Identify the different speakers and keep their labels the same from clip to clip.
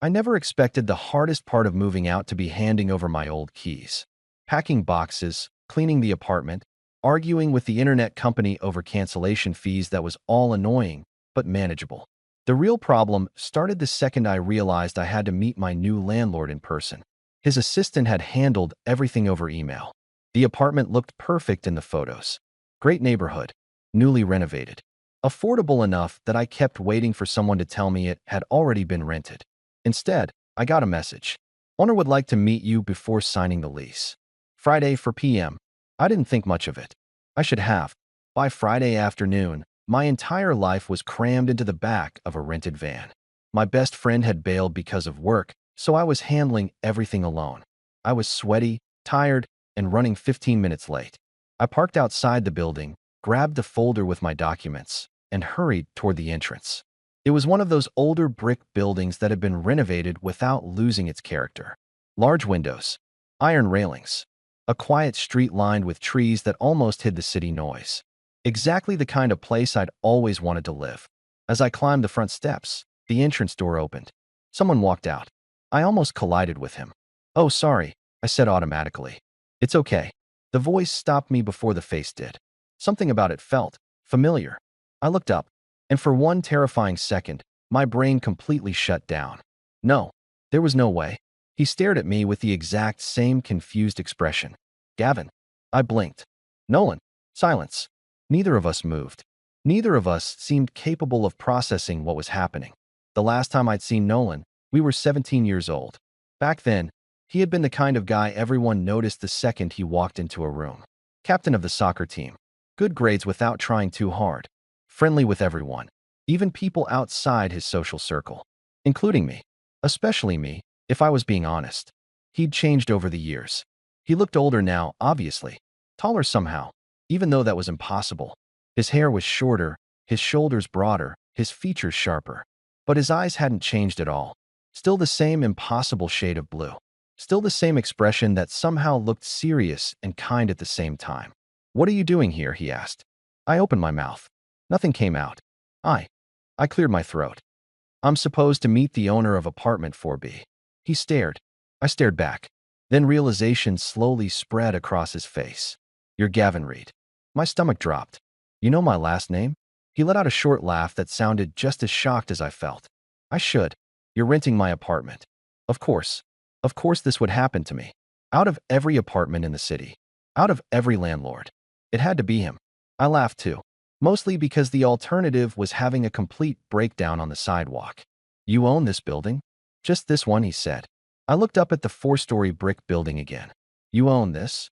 Speaker 1: I never expected the hardest part of moving out to be handing over my old keys. Packing boxes, cleaning the apartment, arguing with the internet company over cancellation fees that was all annoying, but manageable. The real problem started the second I realized I had to meet my new landlord in person. His assistant had handled everything over email. The apartment looked perfect in the photos. Great neighborhood, newly renovated. Affordable enough that I kept waiting for someone to tell me it had already been rented. Instead, I got a message. Owner would like to meet you before signing the lease. Friday 4 p.m. I didn't think much of it. I should have. By Friday afternoon, my entire life was crammed into the back of a rented van. My best friend had bailed because of work, so I was handling everything alone. I was sweaty, tired, and running 15 minutes late. I parked outside the building, grabbed the folder with my documents, and hurried toward the entrance. It was one of those older brick buildings that had been renovated without losing its character. Large windows, iron railings, a quiet street lined with trees that almost hid the city noise. Exactly the kind of place I'd always wanted to live. As I climbed the front steps, the entrance door opened. Someone walked out. I almost collided with him. "Oh, sorry," I said automatically. "It's okay." The voice stopped me before the face did. Something about it felt familiar. I looked up, and for one terrifying second, my brain completely shut down. No, there was no way. He stared at me with the exact same confused expression. "Gavin." I blinked. "Nolan." Silence. Neither of us moved. Neither of us seemed capable of processing what was happening. The last time I'd seen Nolan, we were 17 years old. Back then, he had been the kind of guy everyone noticed the second he walked into a room. Captain of the soccer team. Good grades without trying too hard. Friendly with everyone, even people outside his social circle, including me. Especially me, if I was being honest. He'd changed over the years. He looked older now, obviously. Taller somehow, even though that was impossible. His hair was shorter, his shoulders broader, his features sharper. But his eyes hadn't changed at all. Still the same impossible shade of blue. Still the same expression that somehow looked serious and kind at the same time. "What are you doing here?" he asked. I opened my mouth. Nothing came out. I cleared my throat. "I'm supposed to meet the owner of apartment 4B. He stared. I stared back. Then realization slowly spread across his face. "You're Gavin Reed." My stomach dropped. "You know my last name?" He let out a short laugh that sounded just as shocked as I felt. "I should. You're renting my apartment." Of course. Of course this would happen to me. Out of every apartment in the city. Out of every landlord. It had to be him. I laughed too. Mostly because the alternative was having a complete breakdown on the sidewalk. "You own this building?" "Just this one," he said. I looked up at the 4-story brick building again. "You own this?"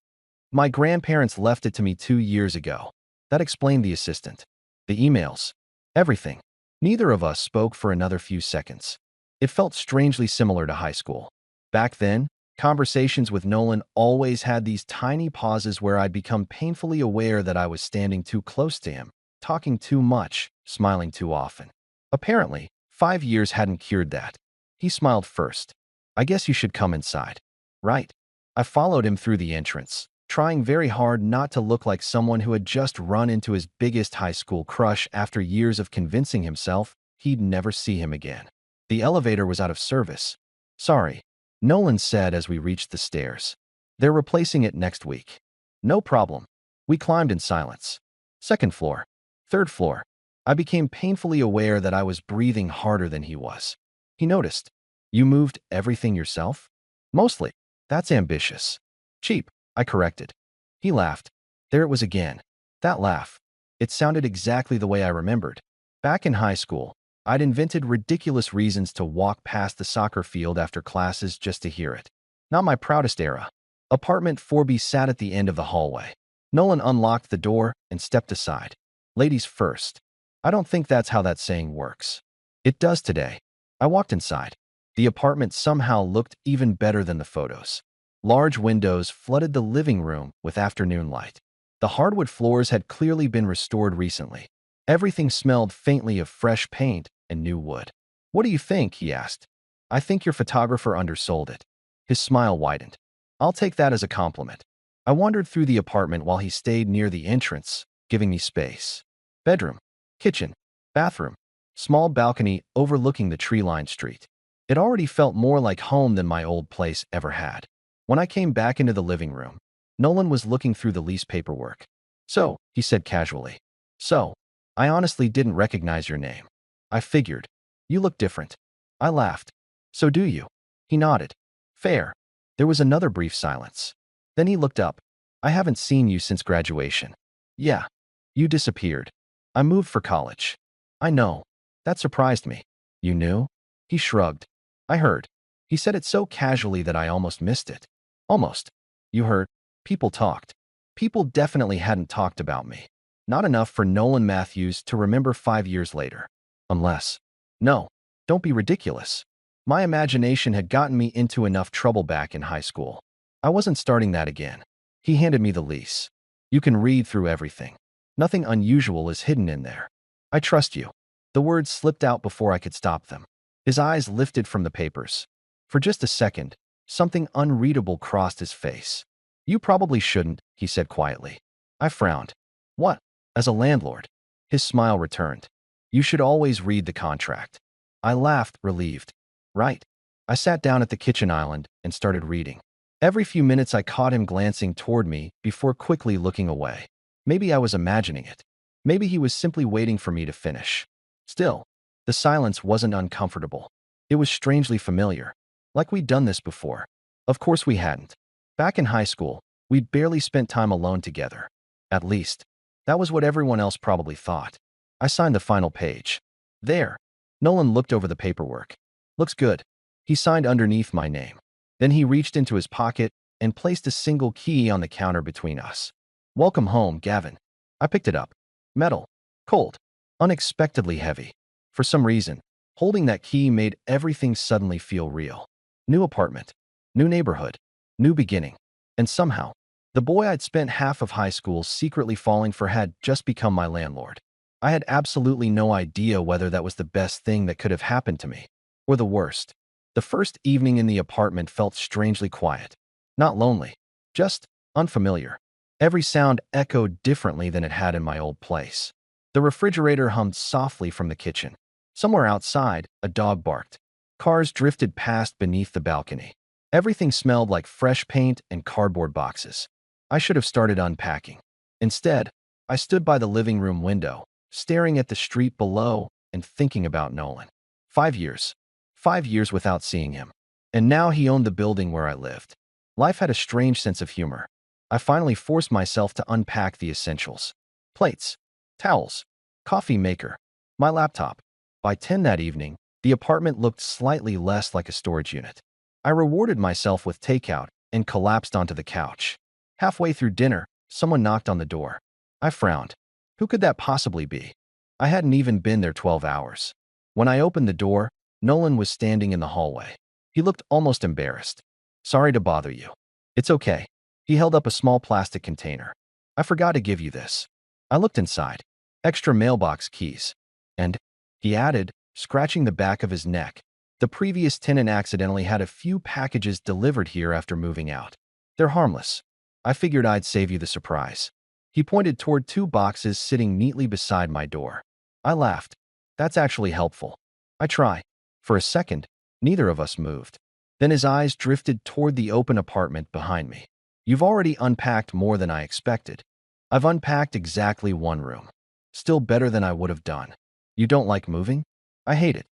Speaker 1: "My grandparents left it to me 2 years ago." That explained the assistant. The emails. Everything. Neither of us spoke for another few seconds. It felt strangely similar to high school. Back then, conversations with Nolan always had these tiny pauses where I'd become painfully aware that I was standing too close to him, talking too much, smiling too often. Apparently, 5 years hadn't cured that. He smiled first. "I guess you should come inside." "Right." I followed him through the entrance, trying very hard not to look like someone who had just run into his biggest high school crush after years of convincing himself he'd never see him again. The elevator was out of service. "Sorry," Nolan said as we reached the stairs. "They're replacing it next week." "No problem." We climbed in silence. Second floor. Third floor. I became painfully aware that I was breathing harder than he was. He noticed. "You moved everything yourself?" "Mostly." "That's ambitious." "Cheap," I corrected. He laughed. There it was again. That laugh. It sounded exactly the way I remembered. Back in high school, I'd invented ridiculous reasons to walk past the soccer field after classes just to hear it. Not my proudest era. Apartment 4B sat at the end of the hallway. Nolan unlocked the door and stepped aside. "Ladies first." I don't think that's how that saying works. It does today. I walked inside. The apartment somehow looked even better than the photos. Large windows flooded the living room with afternoon light. The hardwood floors had clearly been restored recently. Everything smelled faintly of fresh paint and new wood. "What do you think?" he asked. "I think your photographer undersold it." His smile widened. "I'll take that as a compliment." I wandered through the apartment while he stayed near the entrance, giving me space. Bedroom, kitchen, bathroom, small balcony overlooking the tree-lined street. It already felt more like home than my old place ever had. When I came back into the living room, Nolan was looking through the lease paperwork. "So," he said casually. "So, I honestly didn't recognize your name. I figured. You look different." I laughed. "So do you?" He nodded. "Fair." There was another brief silence. Then he looked up. "I haven't seen you since graduation." "Yeah. You disappeared. I moved for college." "I know." That surprised me. "You knew?" He shrugged. "I heard." He said it so casually that I almost missed it. Almost. "You heard? People talked." People definitely hadn't talked about me. Not enough for Nolan Matthews to remember 5 years later. Unless. No, don't be ridiculous. My imagination had gotten me into enough trouble back in high school. I wasn't starting that again. He handed me the lease. "You can read through everything. Nothing unusual is hidden in there. I trust you." The words slipped out before I could stop them. His eyes lifted from the papers. For just a second, something unreadable crossed his face. "You probably shouldn't," he said quietly. I frowned. "What?" "As a landlord." His smile returned. "You should always read the contract." I laughed, relieved. "Right." I sat down at the kitchen island and started reading. Every few minutes I caught him glancing toward me before quickly looking away. Maybe I was imagining it. Maybe he was simply waiting for me to finish. Still, the silence wasn't uncomfortable. It was strangely familiar. Like we'd done this before. Of course we hadn't. Back in high school, we'd barely spent time alone together. At least, that was what everyone else probably thought. I signed the final page. There. Nolan looked over the paperwork. "Looks good." He signed underneath my name. Then he reached into his pocket and placed a single key on the counter between us. "Welcome home, Gavin." I picked it up. Metal. Cold. Unexpectedly heavy. For some reason, holding that key made everything suddenly feel real. New apartment. New neighborhood. New beginning. And somehow, the boy I'd spent half of high school secretly falling for had just become my landlord. I had absolutely no idea whether that was the best thing that could have happened to me, or the worst. The first evening in the apartment felt strangely quiet. Not lonely. Just unfamiliar. Every sound echoed differently than it had in my old place. The refrigerator hummed softly from the kitchen. Somewhere outside, a dog barked. Cars drifted past beneath the balcony. Everything smelled like fresh paint and cardboard boxes. I should have started unpacking. Instead, I stood by the living room window, staring at the street below and thinking about Nolan. 5 years. 5 years without seeing him. And now he owned the building where I lived. Life had a strange sense of humor. I finally forced myself to unpack the essentials. Plates, towels, coffee maker, my laptop. By 10 that evening, the apartment looked slightly less like a storage unit. I rewarded myself with takeout and collapsed onto the couch. Halfway through dinner, someone knocked on the door. I frowned. Who could that possibly be? I hadn't even been there 12 hours. When I opened the door, Nolan was standing in the hallway. He looked almost embarrassed. "Sorry to bother you." "It's okay." He held up a small plastic container. "I forgot to give you this." I looked inside. Extra mailbox keys. And, he added, scratching the back of his neck, "The previous tenant accidentally had a few packages delivered here after moving out. They're harmless. I figured I'd save you the surprise." He pointed toward 2 boxes sitting neatly beside my door. I laughed. "That's actually helpful." "I try." For a second, neither of us moved. Then his eyes drifted toward the open apartment behind me. "You've already unpacked more than I expected." "I've unpacked exactly one room. Still better than I would have done." "You don't like moving?" "I hate it."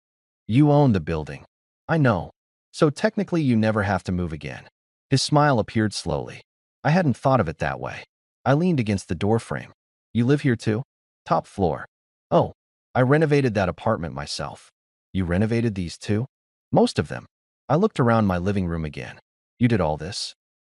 Speaker 1: "You own the building." "I know. So technically you never have to move again." His smile appeared slowly. I hadn't thought of it that way. I leaned against the doorframe. "You live here too?" "Top floor." "Oh, I renovated that apartment myself." "You renovated these too?" "Most of them." I looked around my living room again. "You did all this?"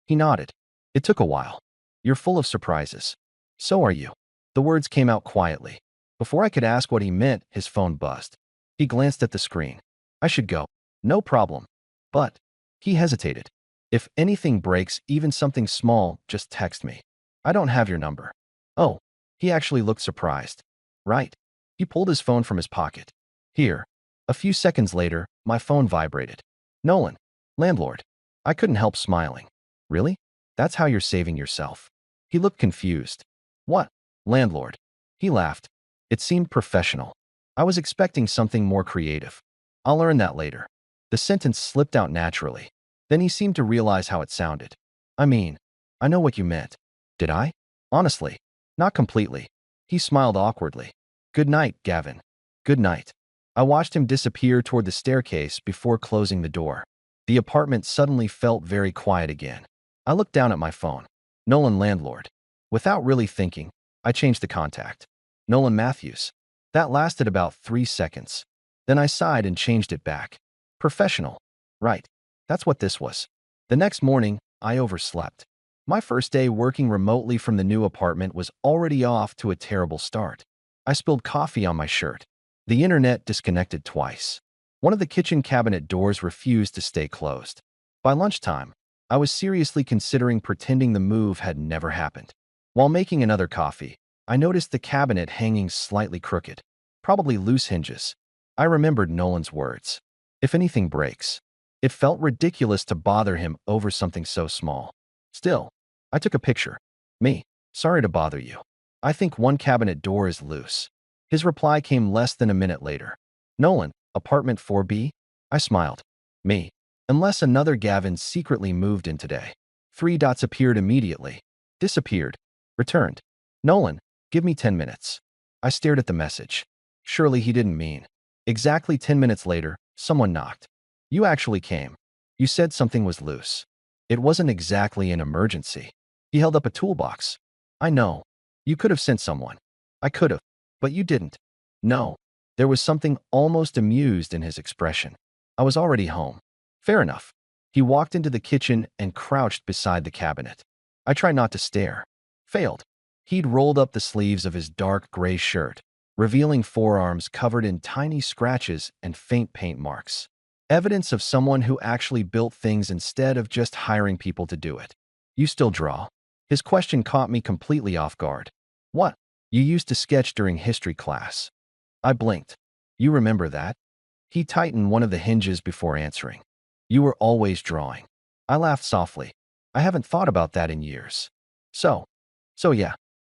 Speaker 1: He nodded. "It took a while." "You're full of surprises." "So are you." The words came out quietly. Before I could ask what he meant, his phone buzzed. He glanced at the screen. "I should go." "No problem." "But..." He hesitated. "If anything breaks, even something small, just text me." "I don't have your number." "Oh." He actually looked surprised. "Right." He pulled his phone from his pocket. "Here." A few seconds later, my phone vibrated. "Nolan. Landlord." I couldn't help smiling. "Really? That's how you're saving yourself?" He looked confused. "What? Landlord?" He laughed. It seemed professional. I was expecting something more creative. "I'll learn that later." The sentence slipped out naturally. Then he seemed to realize how it sounded. I mean, I know what you meant. Did I? Honestly, not completely. He smiled awkwardly. Good night, Gavin. Good night. I watched him disappear toward the staircase before closing the door. The apartment suddenly felt very quiet again. I looked down at my phone. Nolan Landlord. Without really thinking, I changed the contact. Nolan Matthews. That lasted about 3 seconds. Then I sighed and changed it back. Professional. Right. That's what this was. The next morning, I overslept. My first day working remotely from the new apartment was already off to a terrible start. I spilled coffee on my shirt. The internet disconnected twice. One of the kitchen cabinet doors refused to stay closed. By lunchtime, I was seriously considering pretending the move had never happened. While making another coffee, I noticed the cabinet hanging slightly crooked, probably loose hinges. I remembered Nolan's words. If anything breaks. It felt ridiculous to bother him over something so small. Still, I took a picture. Me, sorry to bother you. I think one cabinet door is loose. His reply came less than a minute later. Nolan, apartment 4B? I smiled. Me. Unless another Gavin secretly moved in today. 3 dots appeared immediately. Disappeared. Returned. Nolan, give me 10 minutes. I stared at the message. Surely he didn't mean. Exactly 10 minutes later, someone knocked. You actually came. You said something was loose. It wasn't exactly an emergency. He held up a toolbox. I know. You could have sent someone. I could have. But you didn't. No. There was something almost amused in his expression. I was already home. Fair enough. He walked into the kitchen and crouched beside the cabinet. I tried not to stare. Failed. He'd rolled up the sleeves of his dark gray shirt, revealing forearms covered in tiny scratches and faint paint marks. Evidence of someone who actually built things instead of just hiring people to do it. You still draw? His question caught me completely off guard. What? You used to sketch during history class. I blinked. You remember that? He tightened one of the hinges before answering. You were always drawing. I laughed softly. I haven't thought about that in years. So yeah.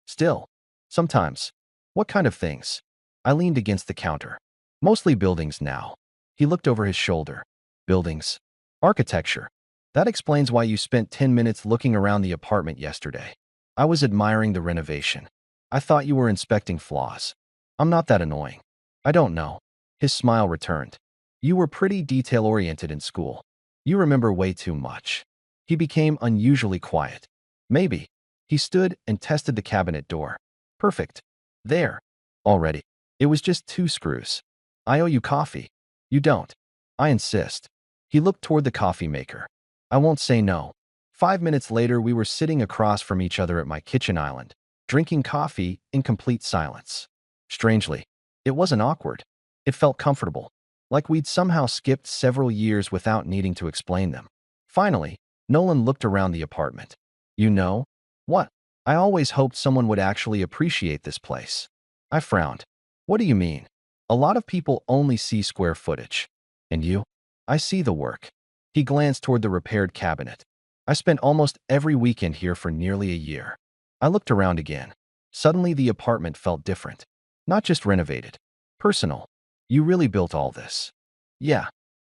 Speaker 1: Still. Sometimes. What kind of things? I leaned against the counter. Mostly buildings now. He looked over his shoulder. Buildings. Architecture. That explains why you spent 10 minutes looking around the apartment yesterday. I was admiring the renovation. I thought you were inspecting flaws. I'm not that annoying. I don't know. His smile returned. You were pretty detail-oriented in school. You remember way too much. He became unusually quiet. Maybe. He stood and tested the cabinet door. Perfect. There. Already. It was just 2 screws. I owe you coffee. You don't. I insist. He looked toward the coffee maker. I won't say no. 5 minutes later, we were sitting across from each other at my kitchen island, drinking coffee in complete silence. Strangely, it wasn't awkward. It felt comfortable, like we'd somehow skipped several years without needing to explain them. Finally, Nolan looked around the apartment. You know? What? I always hoped someone would actually appreciate this place. I frowned. What do you mean? A lot of people only see square footage. And you? I see the work. He glanced toward the repaired cabinet. I spent almost every weekend here for nearly a year. I looked around again. Suddenly the apartment felt different. Not just renovated. Personal. You really built all this. Yeah.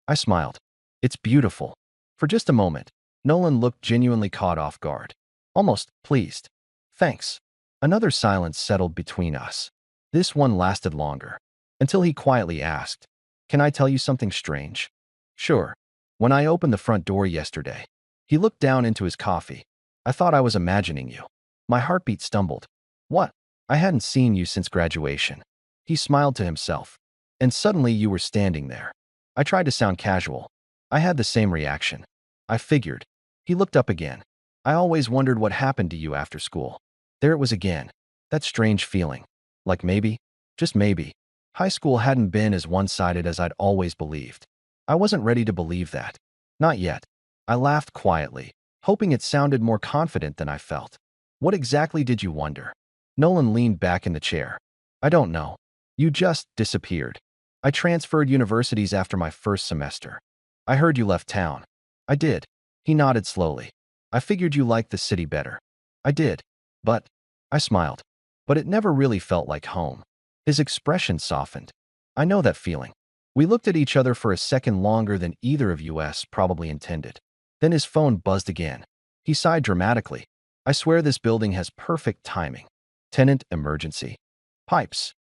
Speaker 1: I smiled. It's beautiful. For just a moment, Nolan looked genuinely caught off guard. Almost pleased. Thanks. Another silence settled between us. This one lasted longer. Until he quietly asked, Can I tell you something strange? Sure. When I opened the front door yesterday, he looked down into his coffee. I thought I was imagining you. My heartbeat stumbled. What? I hadn't seen you since graduation. He smiled to himself. And suddenly you were standing there. I tried to sound casual. I had the same reaction. I figured. He looked up again. I always wondered what happened to you after school. There it was again. That strange feeling. Like maybe, just maybe, high school hadn't been as one-sided as I'd always believed. I wasn't ready to believe that. Not yet. I laughed quietly, hoping it sounded more confident than I felt. What exactly did you wonder? Nolan leaned back in the chair. I don't know. You just disappeared. I transferred universities after my first semester. I heard you left town. I did. He nodded slowly. I figured you liked the city better. I did. But, I smiled. But it never really felt like home. His expression softened. I know that feeling. We looked at each other for a second longer than either of us probably intended. Then his phone buzzed again. He sighed dramatically. I swear this building has perfect timing. Tenant emergency. Pipes.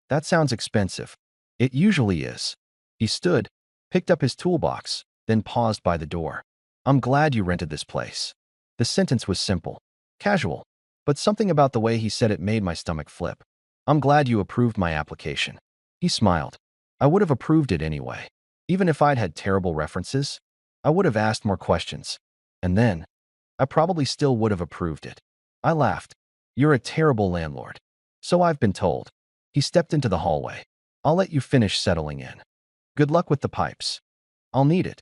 Speaker 1: That sounds expensive. It usually is. He stood, picked up his toolbox, then paused by the door. I'm glad you rented this place. The sentence was simple, casual, but something about the way he said it made my stomach flip. I'm glad you approved my application. He smiled. I would have approved it anyway. Even if I'd had terrible references, I would have asked more questions. And then, I probably still would have approved it. I laughed. You're a terrible landlord. So I've been told. He stepped into the hallway. I'll let you finish settling in. Good luck with the pipes. I'll need it.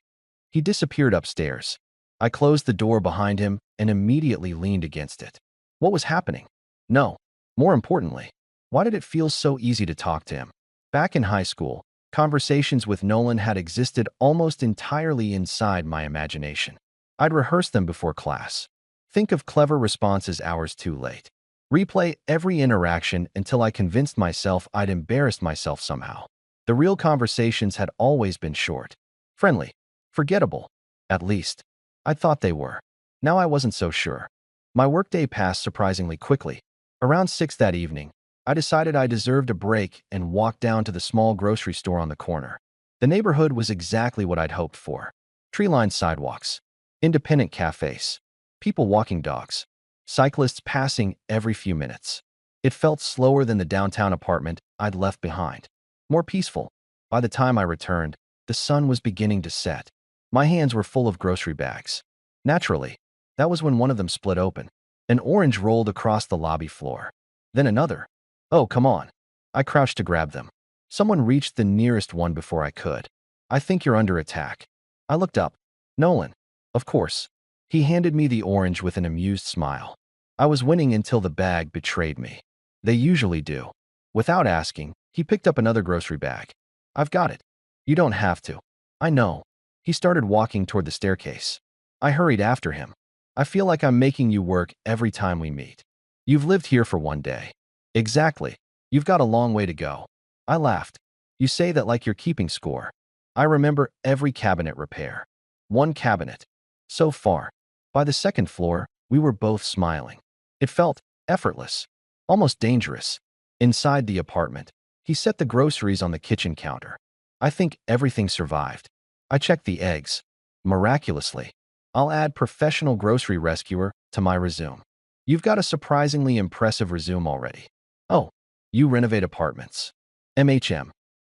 Speaker 1: He disappeared upstairs. I closed the door behind him and immediately leaned against it. What was happening? No. More importantly, why did it feel so easy to talk to him? Back in high school, conversations with Nolan had existed almost entirely inside my imagination. I'd rehearse them before class. Think of clever responses hours too late. Replay every interaction until I convinced myself I'd embarrassed myself somehow. The real conversations had always been short, friendly, forgettable. At least, I thought they were. Now I wasn't so sure. My workday passed surprisingly quickly. Around 6 that evening, I decided I deserved a break and walked down to the small grocery store on the corner. The neighborhood was exactly what I'd hoped for. Tree-lined sidewalks, independent cafes, people walking dogs, cyclists passing every few minutes. It felt slower than the downtown apartment I'd left behind. More peaceful. By the time I returned, the sun was beginning to set. My hands were full of grocery bags. Naturally, that was when one of them split open. An orange rolled across the lobby floor. Then another. Oh, come on. I crouched to grab them. Someone reached the nearest one before I could. I think you're under attack. I looked up. Nolan. Of course. He handed me the orange with an amused smile. I was winning until the bag betrayed me. They usually do. Without asking, he picked up another grocery bag. I've got it. You don't have to. I know. He started walking toward the staircase. I hurried after him. I feel like I'm making you work every time we meet. You've lived here for one day. Exactly. You've got a long way to go. I laughed. You say that like you're keeping score. I remember every cabinet repair. One cabinet. So far. By the second floor, we were both smiling. It felt effortless, almost dangerous. Inside the apartment, he set the groceries on the kitchen counter. I think everything survived. I checked the eggs. Miraculously. I'll add professional grocery rescuer to my resume. You've got a surprisingly impressive resume already. Oh, you renovate apartments. MHM.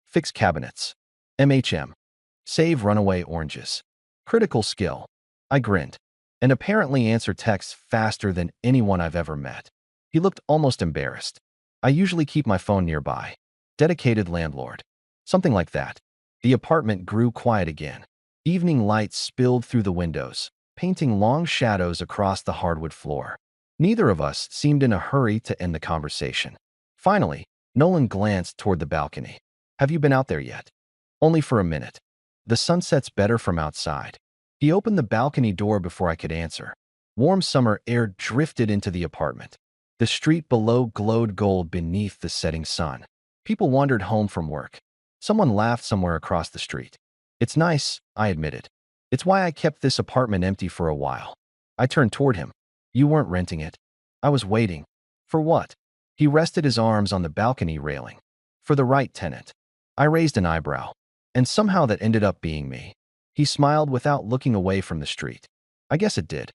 Speaker 1: Fix cabinets. MHM. Save runaway oranges. Critical skill. I grinned. And apparently answer texts faster than anyone I've ever met. He looked almost embarrassed. I usually keep my phone nearby. Dedicated landlord. Something like that. The apartment grew quiet again. Evening light spilled through the windows, painting long shadows across the hardwood floor. Neither of us seemed in a hurry to end the conversation. Finally, Nolan glanced toward the balcony. Have you been out there yet? Only for a minute. The sunset's better from outside. He opened the balcony door before I could answer. Warm summer air drifted into the apartment. The street below glowed gold beneath the setting sun. People wandered home from work. Someone laughed somewhere across the street. It's nice, I admitted. It's why I kept this apartment empty for a while. I turned toward him. You weren't renting it. I was waiting. For what? He rested his arms on the balcony railing. For the right tenant. I raised an eyebrow. And somehow that ended up being me. He smiled without looking away from the street. I guess it did.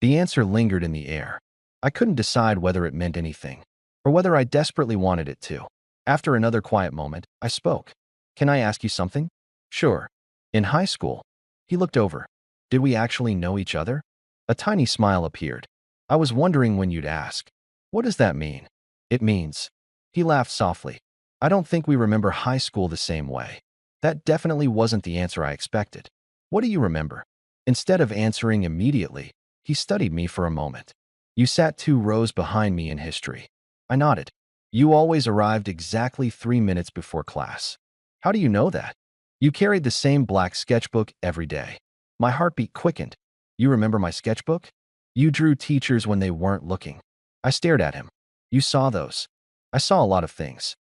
Speaker 1: The answer lingered in the air. I couldn't decide whether it meant anything, or whether I desperately wanted it to. After another quiet moment, I spoke. Can I ask you something? Sure. In high school. He looked over. Did we actually know each other? A tiny smile appeared. I was wondering when you'd ask. What does that mean? It means. He laughed softly. I don't think we remember high school the same way. That definitely wasn't the answer I expected. What do you remember? Instead of answering immediately, he studied me for a moment. You sat 2 rows behind me in history. I nodded. You always arrived exactly 3 minutes before class. How do you know that? You carried the same black sketchbook every day. My heartbeat quickened. You remember my sketchbook? You drew teachers when they weren't looking. I stared at him. You saw those. I saw a lot of things.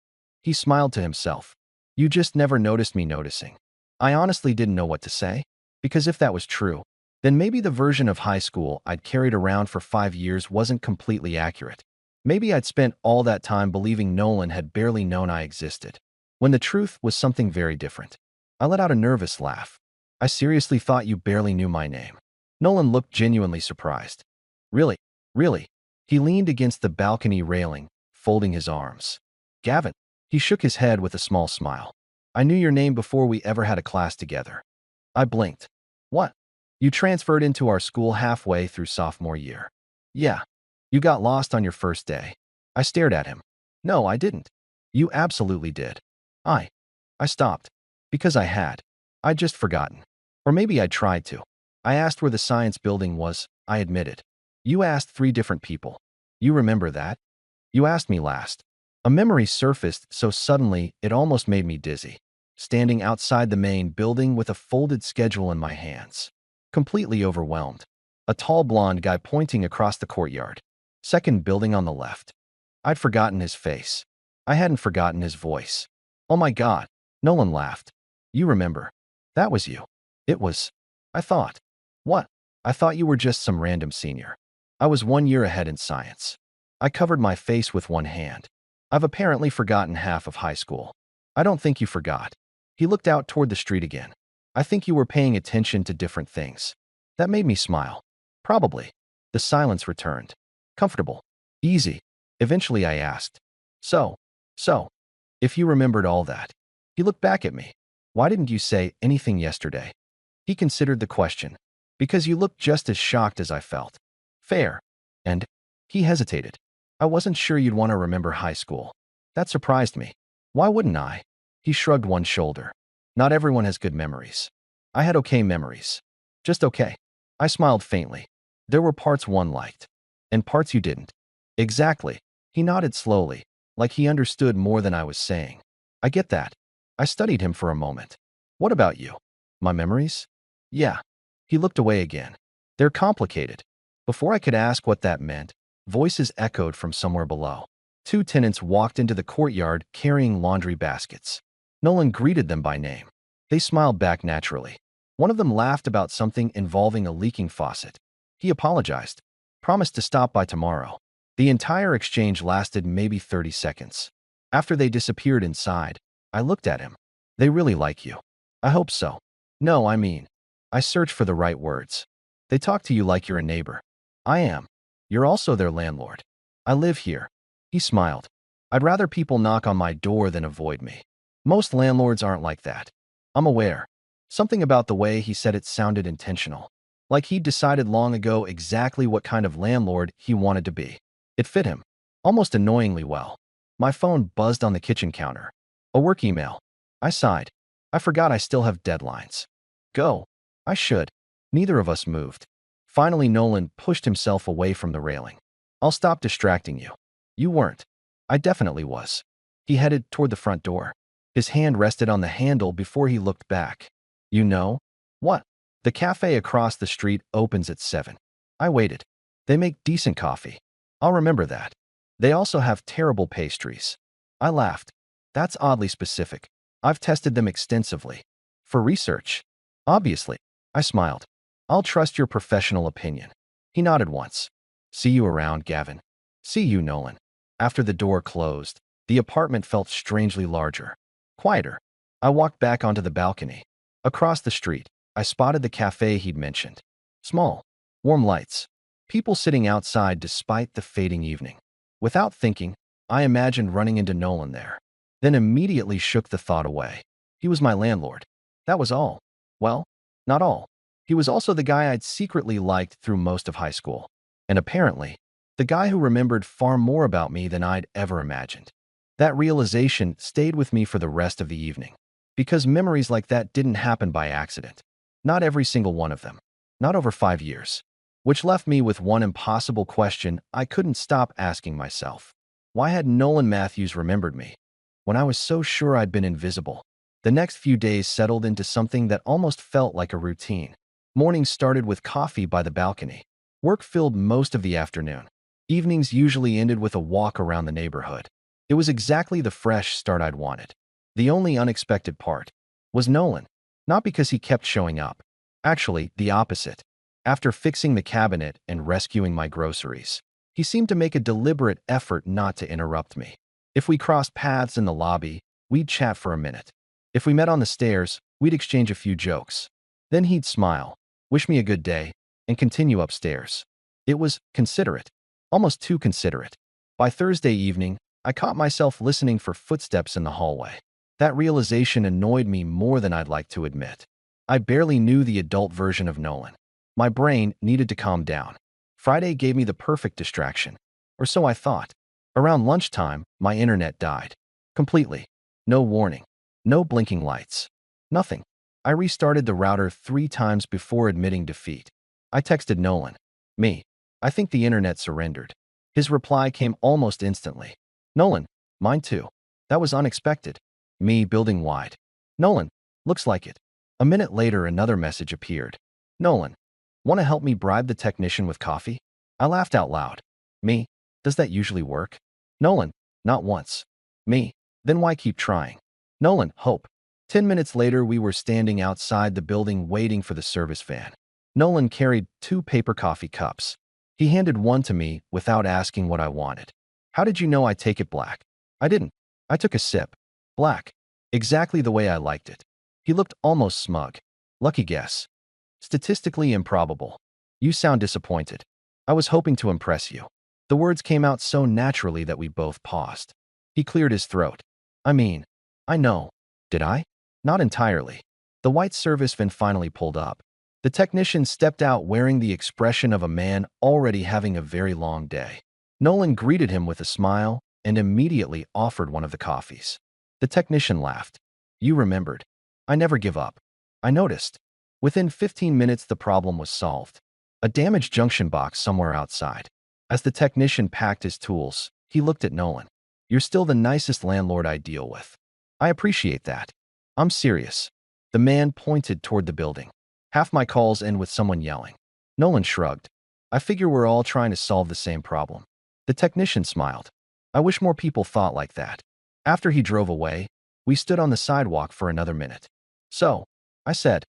Speaker 1: He smiled to himself. You just never noticed me noticing. I honestly didn't know what to say, because if that was true, then maybe the version of high school I'd carried around for 5 years wasn't completely accurate. Maybe I'd spent all that time believing Nolan had barely known I existed, when the truth was something very different. I let out a nervous laugh. I seriously thought you barely knew my name. Nolan looked genuinely surprised. Really? Really? He leaned against the balcony railing, folding his arms. Gavin. He shook his head with a small smile. I knew your name before we ever had a class together. I blinked. What? You transferred into our school halfway through sophomore year. Yeah. You got lost on your first day. I stared at him. No, I didn't. You absolutely did. I. I stopped. Because I had. I'd just forgotten. Or maybe I'd tried to. I asked where the science building was, I admitted. You asked 3 different people. You remember that? You asked me last. A memory surfaced so suddenly it almost made me dizzy. Standing outside the main building with a folded schedule in my hands. Completely overwhelmed. A tall blonde guy pointing across the courtyard. Second building on the left. I'd forgotten his face. I hadn't forgotten his voice. Oh my God. Nolan laughed. You remember. That was you. It was. I thought. What? I thought you were just some random senior. I was 1 year ahead in science. I covered my face with one hand. I've apparently forgotten half of high school. I don't think you forgot. He looked out toward the street again. I think you were paying attention to different things. That made me smile. Probably. The silence returned. Comfortable. Easy. Eventually I asked. So, if you remembered all that. He looked back at me. Why didn't you say anything yesterday? He considered the question. Because you looked just as shocked as I felt. Fair. And he hesitated. I wasn't sure you'd want to remember high school. That surprised me. Why wouldn't I? He shrugged one shoulder. Not everyone has good memories. I had okay memories. Just okay. I smiled faintly. There were parts one liked. And parts you didn't. Exactly. He nodded slowly, like he understood more than I was saying. I get that. I studied him for a moment. What about you? My memories? Yeah. He looked away again. They're complicated. Before I could ask what that meant, voices echoed from somewhere below. 2 tenants walked into the courtyard carrying laundry baskets. Nolan greeted them by name. They smiled back naturally. One of them laughed about something involving a leaking faucet. He apologized. Promised to stop by tomorrow. The entire exchange lasted maybe 30 seconds. After they disappeared inside, I looked at him. They really like you. I hope so. No, I mean, I search for the right words. They talk to you like you're a neighbor. I am. You're also their landlord. I live here. He smiled. I'd rather people knock on my door than avoid me. Most landlords aren't like that. I'm aware. Something about the way he said it sounded intentional. Like he'd decided long ago exactly what kind of landlord he wanted to be. It fit him. Almost annoyingly well. My phone buzzed on the kitchen counter. A work email. I sighed. I forgot I still have deadlines. Go. I should. Neither of us moved. Finally, Nolan pushed himself away from the railing. I'll stop distracting you. You weren't. I definitely was. He headed toward the front door. His hand rested on the handle before he looked back. You know? What? The cafe across the street opens at 7. I waited. They make decent coffee. I'll remember that. They also have terrible pastries. I laughed. That's oddly specific. I've tested them extensively. For research. Obviously. I smiled. I'll trust your professional opinion. He nodded once. See you around, Gavin. See you, Nolan. After the door closed, the apartment felt strangely larger. Quieter. I walked back onto the balcony. Across the street, I spotted the cafe he'd mentioned. Small. Warm lights. People sitting outside despite the fading evening. Without thinking, I imagined running into Nolan there. Then immediately shook the thought away. He was my landlord. That was all. Well, not all. He was also the guy I'd secretly liked through most of high school. And apparently, the guy who remembered far more about me than I'd ever imagined. That realization stayed with me for the rest of the evening. Because memories like that didn't happen by accident. Not every single one of them. Not over 5 years. Which left me with one impossible question I couldn't stop asking myself. Why had Nolan Matthews remembered me? When I was so sure I'd been invisible. The next few days settled into something that almost felt like a routine. Mornings started with coffee by the balcony. Work filled most of the afternoon. Evenings usually ended with a walk around the neighborhood. It was exactly the fresh start I'd wanted. The only unexpected part was Nolan. Not because he kept showing up. Actually, the opposite. After fixing the cabinet and rescuing my groceries, he seemed to make a deliberate effort not to interrupt me. If we crossed paths in the lobby, we'd chat for a minute. If we met on the stairs, we'd exchange a few jokes. Then he'd smile, wish me a good day, and continue upstairs. It was considerate, almost too considerate. By Thursday evening, I caught myself listening for footsteps in the hallway. That realization annoyed me more than I'd like to admit. I barely knew the adult version of Nolan. My brain needed to calm down. Friday gave me the perfect distraction. Or so I thought. Around lunchtime, my internet died. Completely. No warning. No blinking lights. Nothing. I restarted the router 3 times before admitting defeat. I texted Nolan. Me. I think the internet surrendered. His reply came almost instantly. Nolan. Mine too. That was unexpected. Me building wide. Nolan. Looks like it. A minute later, another message appeared. Nolan. Want to help me bribe the technician with coffee? I laughed out loud. Me. Does that usually work? Nolan. Not once. Me. Then why keep trying? Nolan. Hope. 10 minutes later, we were standing outside the building waiting for the service van. Nolan carried 2 paper coffee cups. He handed one to me without asking what I wanted. How did you know I take it black? I didn't. I took a sip. Black. Exactly the way I liked it. He looked almost smug. Lucky guess. Statistically improbable. You sound disappointed. I was hoping to impress you. The words came out so naturally that we both paused. He cleared his throat. I mean, I know. Did I? Not entirely. The white service van finally pulled up. The technician stepped out wearing the expression of a man already having a very long day. Nolan greeted him with a smile and immediately offered one of the coffees. The technician laughed. You remembered. I never give up. I noticed. Within 15 minutes, the problem was solved. A damaged junction box somewhere outside. As the technician packed his tools, he looked at Nolan. You're still the nicest landlord I deal with. I appreciate that. I'm serious. The man pointed toward the building. Half my calls end with someone yelling. Nolan shrugged. I figure we're all trying to solve the same problem. The technician smiled. I wish more people thought like that. After he drove away, we stood on the sidewalk for another minute. So, I said,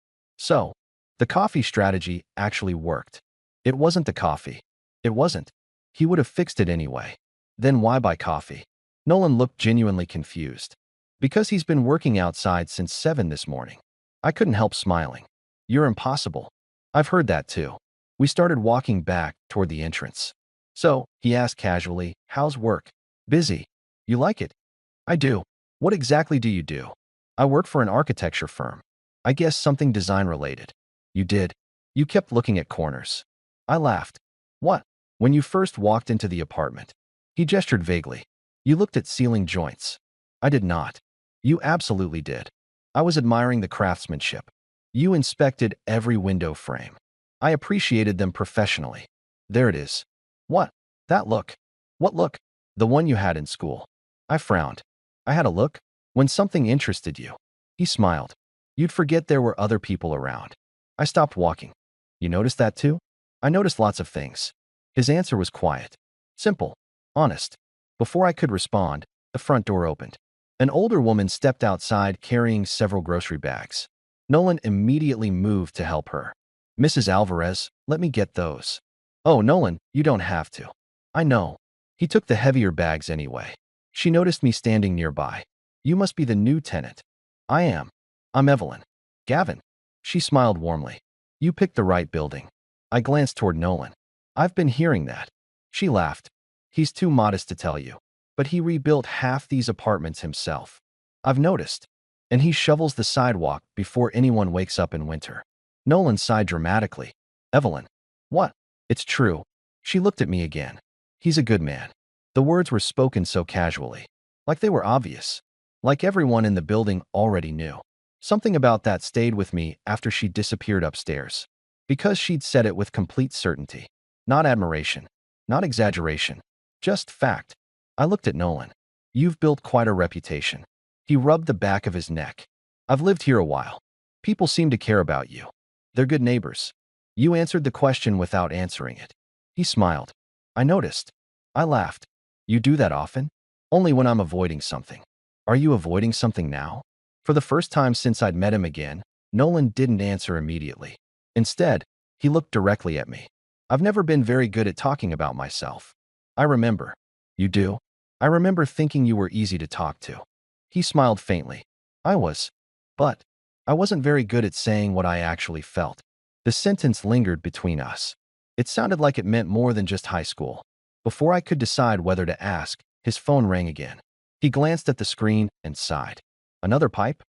Speaker 1: the coffee strategy actually worked. It wasn't the coffee. It wasn't. He would have fixed it anyway. Then why buy coffee? Nolan looked genuinely confused. Because he's been working outside since 7 this morning. I couldn't help smiling. You're impossible. I've heard that too. We started walking back toward the entrance. So, he asked casually, how's work? Busy. You like it? I do. What exactly do you do? I work for an architecture firm. I guess something design-related. You did. You kept looking at corners. I laughed. What? When you first walked into the apartment. He gestured vaguely. You looked at ceiling joints. I did not. You absolutely did. I was admiring the craftsmanship. You inspected every window frame. I appreciated them professionally. There it is. What? That look. What look? The one you had in school. I frowned. I had a look? When something interested you. He smiled. You'd forget there were other people around. I stopped walking. You noticed that too? I noticed lots of things. His answer was quiet. Simple. Honest. Before I could respond, the front door opened. An older woman stepped outside carrying several grocery bags. Nolan immediately moved to help her. Mrs. Alvarez, let me get those. Oh, Nolan, you don't have to. I know. He took the heavier bags anyway. She noticed me standing nearby. You must be the new tenant. I am. I'm Evelyn. Gavin. She smiled warmly. You picked the right building. I glanced toward Nolan. I've been hearing that. She laughed. He's too modest to tell you. But he rebuilt half these apartments himself. I've noticed. And he shovels the sidewalk before anyone wakes up in winter. Nolan sighed dramatically. Evelyn. What? It's true. She looked at me again. He's a good man. The words were spoken so casually. Like they were obvious. Like everyone in the building already knew. Something about that stayed with me after she disappeared upstairs. Because she'd said it with complete certainty. Not admiration. Not exaggeration. Just fact. I looked at Nolan. You've built quite a reputation. He rubbed the back of his neck. I've lived here a while. People seem to care about you. They're good neighbors. You answered the question without answering it. He smiled. I noticed. I laughed. You do that often? Only when I'm avoiding something. Are you avoiding something now? For the first time since I'd met him again, Nolan didn't answer immediately. Instead, he looked directly at me. I've never been very good at talking about myself. I remember. You do? I remember thinking you were easy to talk to. He smiled faintly. I was. But I wasn't very good at saying what I actually felt. The sentence lingered between us. It sounded like it meant more than just high school. Before I could decide whether to ask, his phone rang again. He glanced at the screen and sighed. Another pipe?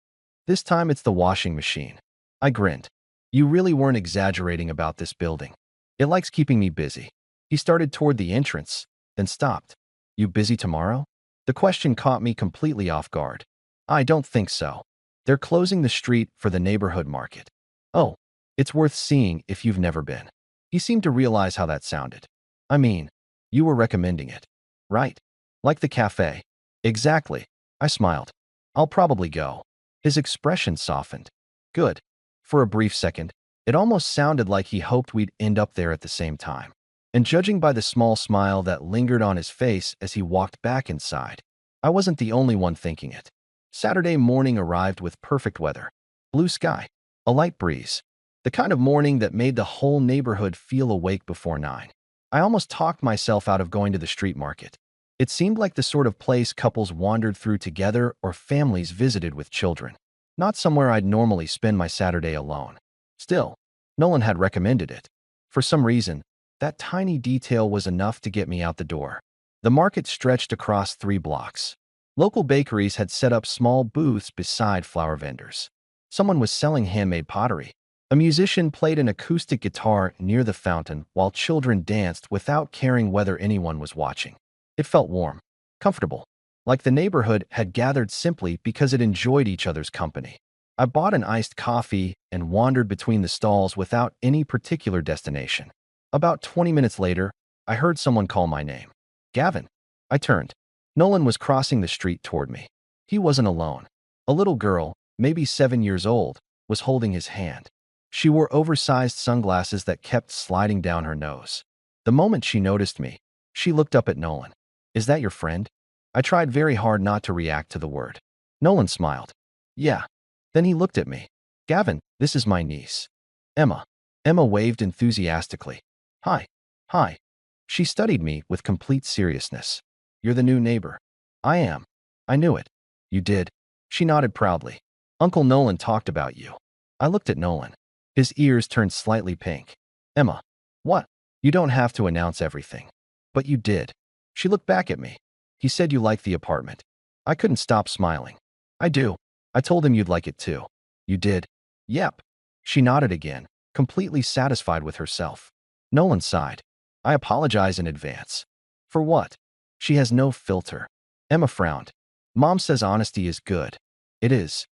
Speaker 1: This time it's the washing machine. I grinned. You really weren't exaggerating about this building. It likes keeping me busy. He started toward the entrance, then stopped. You busy tomorrow? The question caught me completely off guard. I don't think so. They're closing the street for the neighborhood market. Oh, it's worth seeing if you've never been. He seemed to realize how that sounded. I mean, you were recommending it, right? Like the cafe. Exactly. I smiled. I'll probably go. His expression softened. Good. For a brief second, it almost sounded like he hoped we'd end up there at the same time. And judging by the small smile that lingered on his face as he walked back inside, I wasn't the only one thinking it. Saturday morning arrived with perfect weather. Blue sky, a light breeze, the kind of morning that made the whole neighborhood feel awake before 9. I almost talked myself out of going to the street market. It seemed like the sort of place couples wandered through together or families visited with children. Not somewhere I'd normally spend my Saturday alone. Still, Nolan had recommended it. For some reason, that tiny detail was enough to get me out the door. The market stretched across 3 blocks. Local bakeries had set up small booths beside flower vendors. Someone was selling handmade pottery. A musician played an acoustic guitar near the fountain while children danced without caring whether anyone was watching. It felt warm, comfortable, like the neighborhood had gathered simply because it enjoyed each other's company. I bought an iced coffee and wandered between the stalls without any particular destination. About 20 minutes later, I heard someone call my name. Gavin. I turned. Nolan was crossing the street toward me. He wasn't alone. A little girl, maybe 7 years old, was holding his hand. She wore oversized sunglasses that kept sliding down her nose. The moment she noticed me, she looked up at Nolan. Is that your friend? I tried very hard not to react to the word. Nolan smiled. Yeah. Then he looked at me. Gavin, this is my niece. Emma. Emma waved enthusiastically. Hi. Hi. She studied me with complete seriousness. You're the new neighbor. I am. I knew it. You did. She nodded proudly. Uncle Nolan talked about you. I looked at Nolan. His ears turned slightly pink. Emma. What? You don't have to announce everything. But you did. She looked back at me. He said you liked the apartment. I couldn't stop smiling. I do. I told him you'd like it too. You did? Yep. She nodded again, completely satisfied with herself. Nolan sighed. I apologize in advance. For what? She has no filter. Emma frowned. Mom says honesty is good. It is.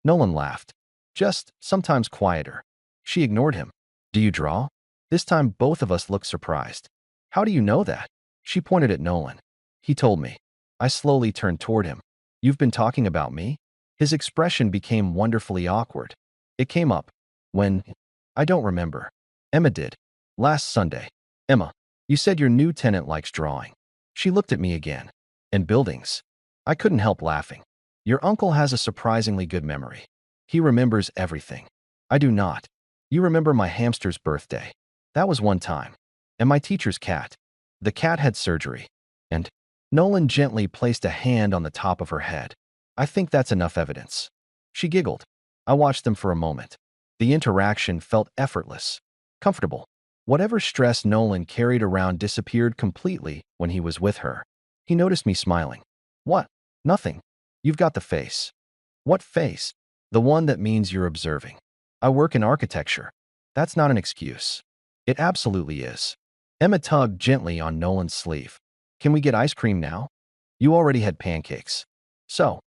Speaker 1: Nolan laughed. Just sometimes quieter. She ignored him. Do you draw? This time both of us looked surprised. How do you know that? She pointed at Nolan. He told me. I slowly turned toward him. You've been talking about me? His expression became wonderfully awkward. It came up. When? I don't remember. Emma did. Last Sunday. Emma, you said your new tenant likes drawing. She looked at me again. And buildings. I couldn't help laughing. Your uncle has a surprisingly good memory. He remembers everything. I do not. You remember my hamster's birthday. That was one time. And my teacher's cat. The cat had surgery. And Nolan gently placed a hand on the top of her head. I think that's enough evidence. She giggled. I watched them for a moment. The interaction felt effortless, comfortable. Whatever stress Nolan carried around disappeared completely when he was with her. He noticed me smiling. What? Nothing. You've got the face. What face? The one that means you're observing. I work in architecture. That's not an excuse. It absolutely is. Emma tugged gently on Nolan's sleeve. Can we get ice cream now? You already had pancakes. So,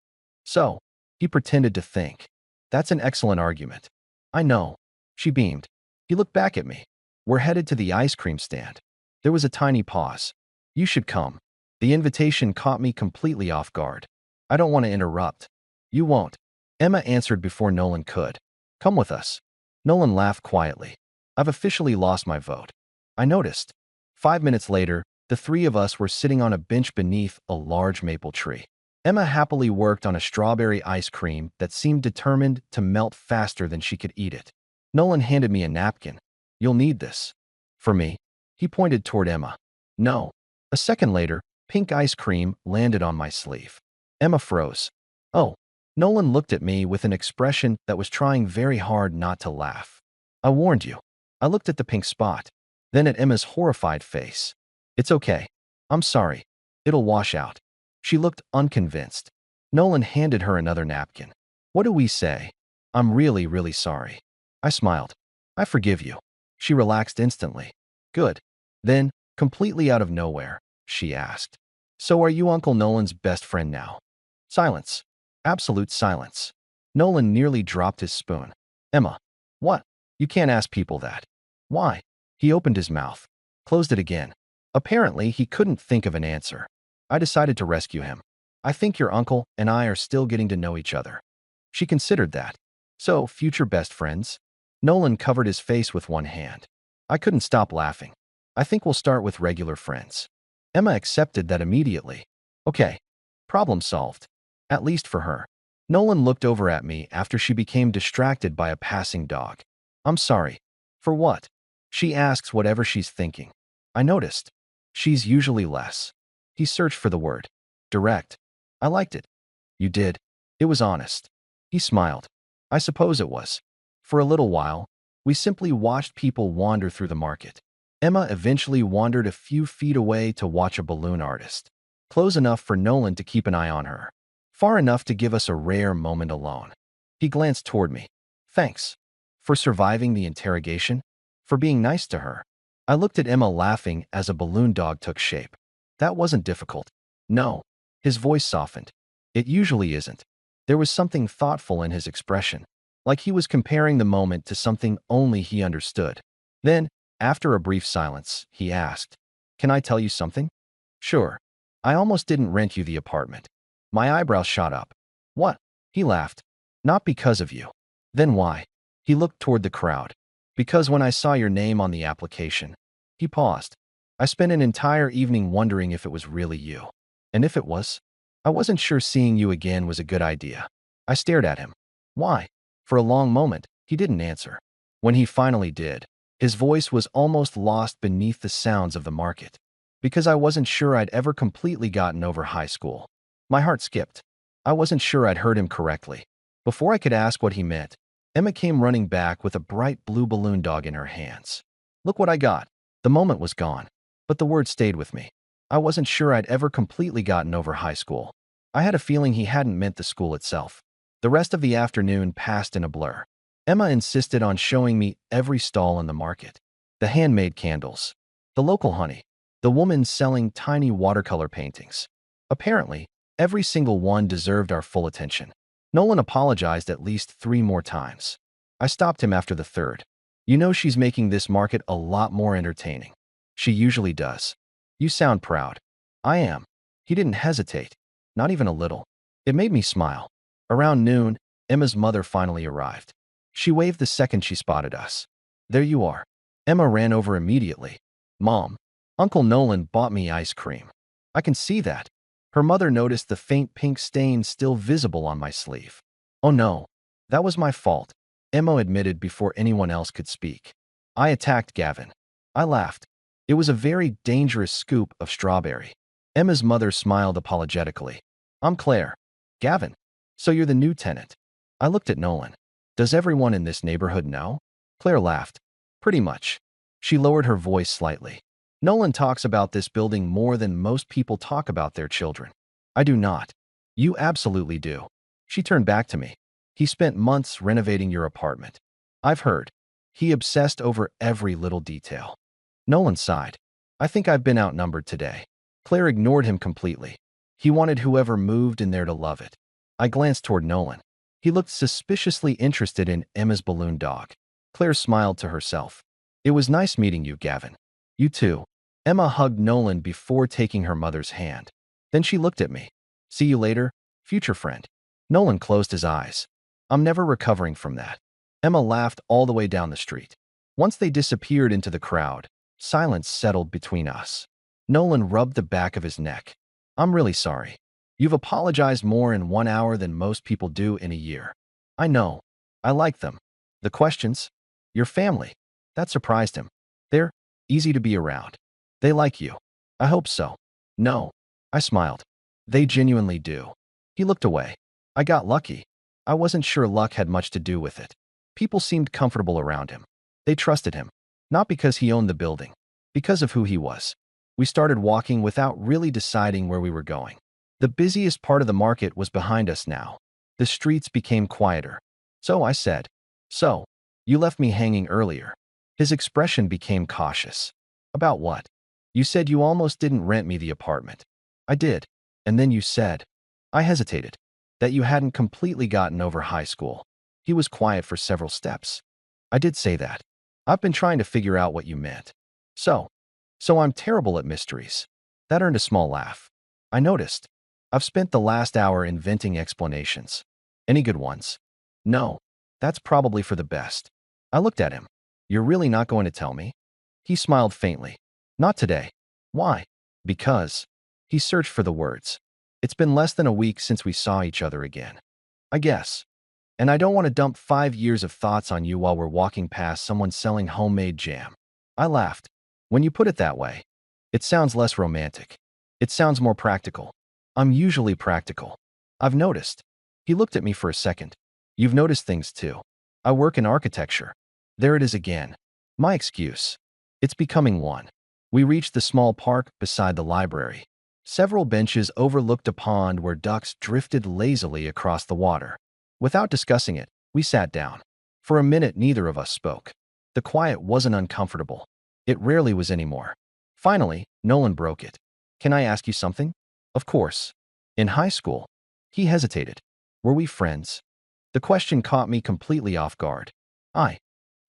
Speaker 1: he pretended to think. That's an excellent argument. I know. She beamed. He looked back at me. We're headed to the ice cream stand. There was a tiny pause. You should come. The invitation caught me completely off guard. I don't want to interrupt. You won't. Emma answered before Nolan could. Come with us. Nolan laughed quietly. I've officially lost my vote. I noticed. 5 minutes later, the 3 of us were sitting on a bench beneath a large maple tree. Emma happily worked on a strawberry ice cream that seemed determined to melt faster than she could eat it. Nolan handed me a napkin. You'll need this. For me? He pointed toward Emma. No. A second later, pink ice cream landed on my sleeve. Emma froze. Oh. Nolan looked at me with an expression that was trying very hard not to laugh. I warned you. I looked at the pink spot, then at Emma's horrified face. It's okay. I'm sorry. It'll wash out. She looked unconvinced. Nolan handed her another napkin. What do we say? I'm really, really sorry. I smiled. I forgive you. She relaxed instantly. Good. Then, completely out of nowhere, she asked. So are you Uncle Nolan's best friend now? Silence. Absolute silence. Nolan nearly dropped his spoon. Emma. What? You can't ask people that. Why? He opened his mouth, closed it again. Apparently, he couldn't think of an answer. I decided to rescue him. I think your uncle and I are still getting to know each other. She considered that. So, future best friends? Nolan covered his face with one hand. I couldn't stop laughing. I think we'll start with regular friends. Emma accepted that immediately. Okay. Problem solved. At least for her. Nolan looked over at me after she became distracted by a passing dog. I'm sorry. For what? She asks whatever she's thinking. I noticed. She's usually less. He searched for the word. Direct. I liked it. You did. It was honest. He smiled. I suppose it was. For a little while, we simply watched people wander through the market. Emma eventually wandered a few feet away to watch a balloon artist. Close enough for Nolan to keep an eye on her. Far enough to give us a rare moment alone. He glanced toward me. Thanks. For surviving the interrogation? For being nice to her? I looked at Emma laughing as a balloon dog took shape. That wasn't difficult. No. His voice softened. It usually isn't. There was something thoughtful in his expression, like he was comparing the moment to something only he understood. Then, after a brief silence, he asked, Can I tell you something? Sure. I almost didn't rent you the apartment. My eyebrows shot up. What? He laughed. Not because of you. Then why? He looked toward the crowd. Because when I saw your name on the application. He paused. I spent an entire evening wondering if it was really you. And if it was, I wasn't sure seeing you again was a good idea. I stared at him. Why? For a long moment, he didn't answer. When he finally did, his voice was almost lost beneath the sounds of the market. Because I wasn't sure I'd ever completely gotten over high school. My heart skipped. I wasn't sure I'd heard him correctly. Before I could ask what he meant, Emma came running back with a bright blue balloon dog in her hands. Look what I got. The moment was gone. But the word stayed with me. I wasn't sure I'd ever completely gotten over high school. I had a feeling he hadn't meant the school itself. The rest of the afternoon passed in a blur. Emma insisted on showing me every stall in the market. The handmade candles. The local honey. The woman selling tiny watercolor paintings. Apparently, every single one deserved our full attention. Nolan apologized at least 3 more times. I stopped him after the third. You know she's making this market a lot more entertaining. She usually does. You sound proud. I am. He didn't hesitate. Not even a little. It made me smile. Around noon, Emma's mother finally arrived. She waved the second she spotted us. There you are. Emma ran over immediately. Mom, Uncle Nolan bought me ice cream. I can see that. Her mother noticed the faint pink stain still visible on my sleeve. Oh no. That was my fault, Emma admitted before anyone else could speak. I attacked Gavin. I laughed. It was a very dangerous scoop of strawberry. Emma's mother smiled apologetically. I'm Claire. Gavin. So you're the new tenant. I looked at Nolan. Does everyone in this neighborhood know? Claire laughed. Pretty much. She lowered her voice slightly. Nolan talks about this building more than most people talk about their children. I do not. You absolutely do. She turned back to me. He spent months renovating your apartment. I've heard. He obsessed over every little detail. Nolan sighed. I think I've been outnumbered today. Claire ignored him completely. He wanted whoever moved in there to love it. I glanced toward Nolan. He looked suspiciously interested in Emma's balloon dog. Claire smiled to herself. It was nice meeting you, Gavin. You too. Emma hugged Nolan before taking her mother's hand. Then she looked at me. See you later, future friend. Nolan closed his eyes. I'm never recovering from that. Emma laughed all the way down the street. Once they disappeared into the crowd, silence settled between us. Nolan rubbed the back of his neck. I'm really sorry. You've apologized more in 1 hour than most people do in a year. I know. I like them. The questions? Your family. That surprised him. They're easy to be around. They like you. I hope so. No. I smiled. They genuinely do. He looked away. I got lucky. I wasn't sure luck had much to do with it. People seemed comfortable around him. They trusted him. Not because he owned the building. Because of who he was. We started walking without really deciding where we were going. The busiest part of the market was behind us now. The streets became quieter. So I said, "So, you left me hanging earlier." His expression became cautious. "About what?" "You said you almost didn't rent me the apartment." "I did. And then you said," I hesitated, "that you hadn't completely gotten over high school." He was quiet for several steps. "I did say that. I've been trying to figure out what you meant." So, so I'm terrible at mysteries." That earned a small laugh. I noticed. "I've spent the last hour inventing explanations." "Any good ones?" "No. That's probably for the best." I looked at him. "You're really not going to tell me?" He smiled faintly. "Not today." "Why?" "Because." He searched for the words. "It's been less than a week since we saw each other again." "I guess. And I don't want to dump 5 years of thoughts on you while we're walking past someone selling homemade jam." I laughed. "When you put it that way, it sounds less romantic. It sounds more practical." "I'm usually practical." "I've noticed." He looked at me for a second. "You've noticed things too." "I work in architecture." There it is again. My excuse. It's becoming one. We reached the small park beside the library. Several benches overlooked a pond where ducks drifted lazily across the water. Without discussing it, we sat down. For a minute, neither of us spoke. The quiet wasn't uncomfortable. It rarely was anymore. Finally, Nolan broke it. "Can I ask you something?" "Of course." "In high school." He hesitated. "Were we friends?" The question caught me completely off guard. I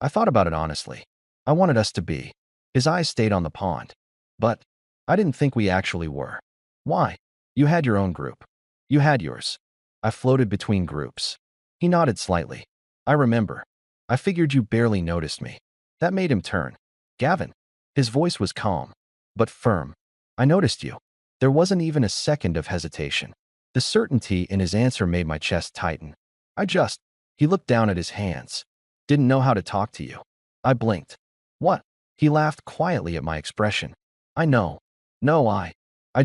Speaker 1: thought about it honestly. I wanted us to be. His eyes stayed on the pond. "But I didn't think we actually were." "Why?" "You had your own group. You had yours." "I floated between groups." He nodded slightly. "I remember. I figured you barely noticed me." That made him turn. "Gavin." His voice was calm, but firm. "I noticed you." There wasn't even a second of hesitation. The certainty in his answer made my chest tighten. He looked down at his hands. "Didn't know how to talk to you." I blinked. "What?" He laughed quietly at my expression. "I know. No, I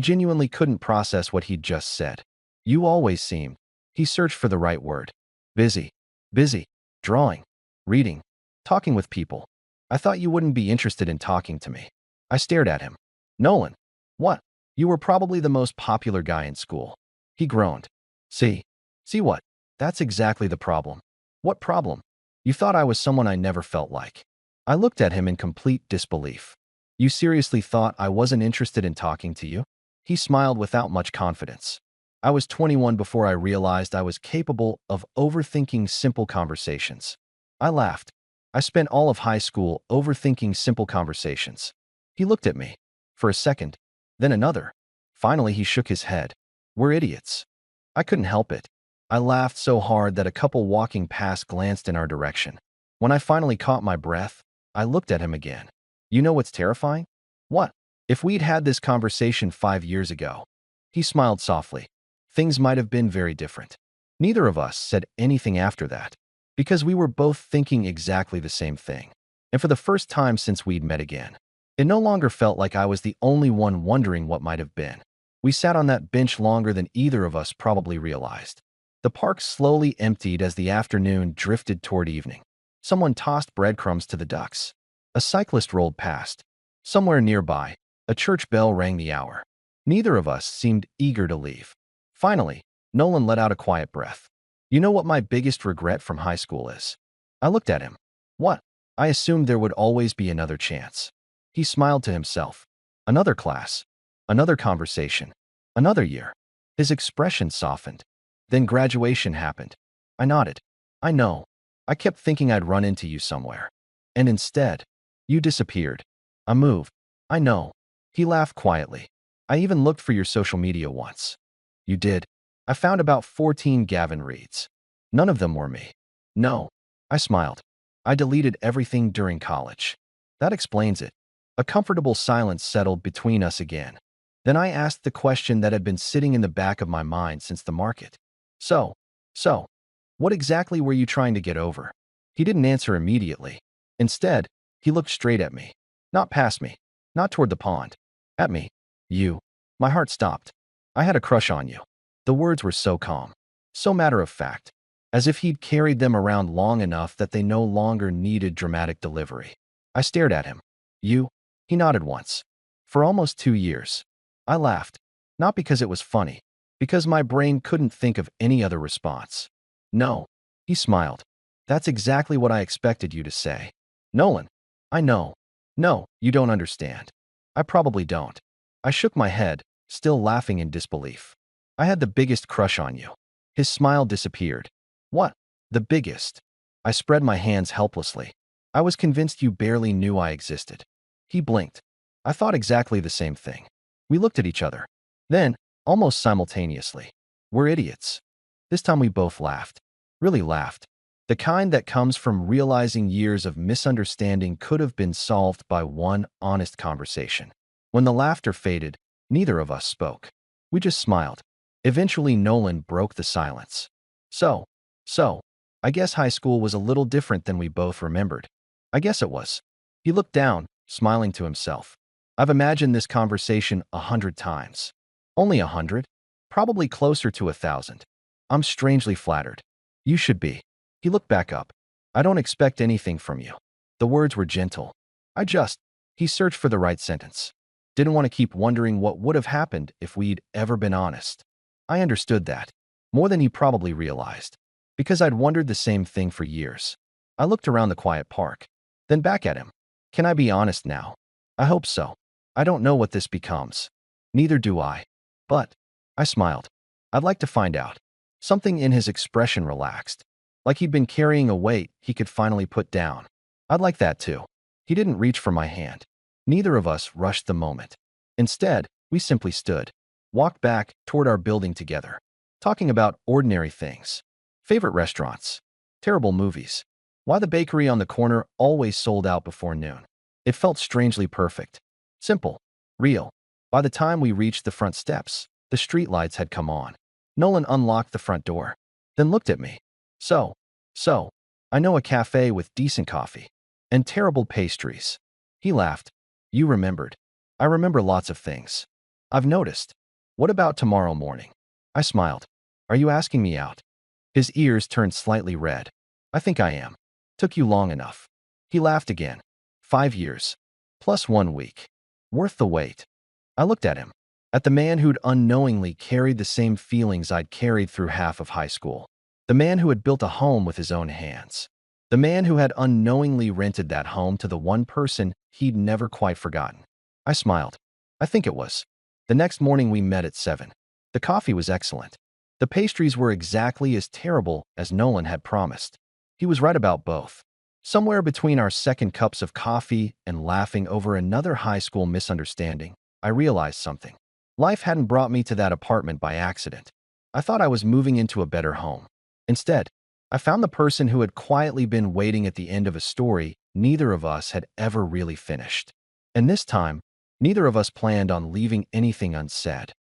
Speaker 1: genuinely couldn't process what he'd just said. You always seemed." He searched for the right word. "Busy. Busy. Drawing. Reading. Talking with people." "I thought you wouldn't be interested in talking to me." I stared at him. "Nolan." "What?" "You were probably the most popular guy in school." He groaned. "See? See what?" "That's exactly the problem." "What problem?" "You thought I was someone I never felt like." I looked at him in complete disbelief. "You seriously thought I wasn't interested in talking to you?" He smiled without much confidence. "I was 21 before I realized I was capable of overthinking simple conversations." I laughed. "I spent all of high school overthinking simple conversations." He looked at me. For a second. Then another. Finally, he shook his head. "We're idiots." I couldn't help it. I laughed so hard that a couple walking past glanced in our direction. When I finally caught my breath, I looked at him again. "You know what's terrifying?" "What?" "If we'd had this conversation 5 years ago." He smiled softly. "Things might have been very different." Neither of us said anything after that, because we were both thinking exactly the same thing. And for the first time since we'd met again, it no longer felt like I was the only one wondering what might have been. We sat on that bench longer than either of us probably realized. The park slowly emptied as the afternoon drifted toward evening. Someone tossed breadcrumbs to the ducks. A cyclist rolled past. Somewhere nearby, a church bell rang the hour. Neither of us seemed eager to leave. Finally, Nolan let out a quiet breath. "You know what my biggest regret from high school is?" I looked at him. "What?" "I assumed there would always be another chance." He smiled to himself. "Another class. Another conversation. Another year." His expression softened. "Then graduation happened." I nodded. "I know. I kept thinking I'd run into you somewhere. And instead, you disappeared." "I moved." "I know." He laughed quietly. "I even looked for your social media once." "You did?" "I found about 14 Gavin reads. None of them were me." "No." I smiled. "I deleted everything during college." That explains it. A comfortable silence settled between us again. Then I asked the question that had been sitting in the back of my mind since the market. So, so, what exactly were you trying to get over? He didn't answer immediately. Instead, he looked straight at me. Not past me. Not toward the pond. At me. You. My heart stopped. I had a crush on you. The words were so calm. So matter of fact. As if he'd carried them around long enough that they no longer needed dramatic delivery. I stared at him. You? He nodded once. For almost 2 years. I laughed. Not because it was funny. Because my brain couldn't think of any other response. No. He smiled. That's exactly what I expected you to say. Nolan. I know. No, you don't understand. I probably don't. I shook my head, still laughing in disbelief. I had the biggest crush on you. His smile disappeared. What? The biggest? I spread my hands helplessly. I was convinced you barely knew I existed. He blinked. I thought exactly the same thing. We looked at each other. Then, almost simultaneously, we're idiots. This time we both laughed. Really laughed. The kind that comes from realizing years of misunderstanding could have been solved by one honest conversation. When the laughter faded, neither of us spoke. We just smiled. Eventually, Nolan broke the silence. So, I guess high school was a little different than we both remembered. I guess it was. He looked down, smiling to himself. I've imagined this conversation 100 times. Only 100? Probably closer to 1,000. I'm strangely flattered. You should be. He looked back up. I don't expect anything from you. The words were gentle. He searched for the right sentence. Didn't want to keep wondering what would have happened if we'd ever been honest. I understood that. More than he probably realized. Because I'd wondered the same thing for years. I looked around the quiet park. Then back at him. Can I be honest now? I hope so. I don't know what this becomes. Neither do I. But, I smiled. I'd like to find out. Something in his expression relaxed. Like he'd been carrying a weight he could finally put down. I'd like that too. He didn't reach for my hand. Neither of us rushed the moment. Instead, we simply stood. Walked back toward our building together. Talking about ordinary things. Favorite restaurants. Terrible movies. Why the bakery on the corner always sold out before noon. It felt strangely perfect. Simple. Real. By the time we reached the front steps, the streetlights had come on. Nolan unlocked the front door. Then looked at me. So, I know a cafe with decent coffee. And terrible pastries. He laughed. You remembered. I remember lots of things. I've noticed. What about tomorrow morning? I smiled. Are you asking me out? His ears turned slightly red. I think I am. Took you long enough. He laughed again. 5 years. Plus 1 week. Worth the wait. I looked at him. At the man who'd unknowingly carried the same feelings I'd carried through half of high school. The man who had built a home with his own hands. The man who had unknowingly rented that home to the one person he'd never quite forgotten. I smiled. I think it was. The next morning we met at 7. The coffee was excellent. The pastries were exactly as terrible as Nolan had promised. He was right about both. Somewhere between our second cups of coffee and laughing over another high school misunderstanding, I realized something. Life hadn't brought me to that apartment by accident. I thought I was moving into a better home. Instead, I found the person who had quietly been waiting at the end of a story neither of us had ever really finished. And this time, neither of us planned on leaving anything unsaid.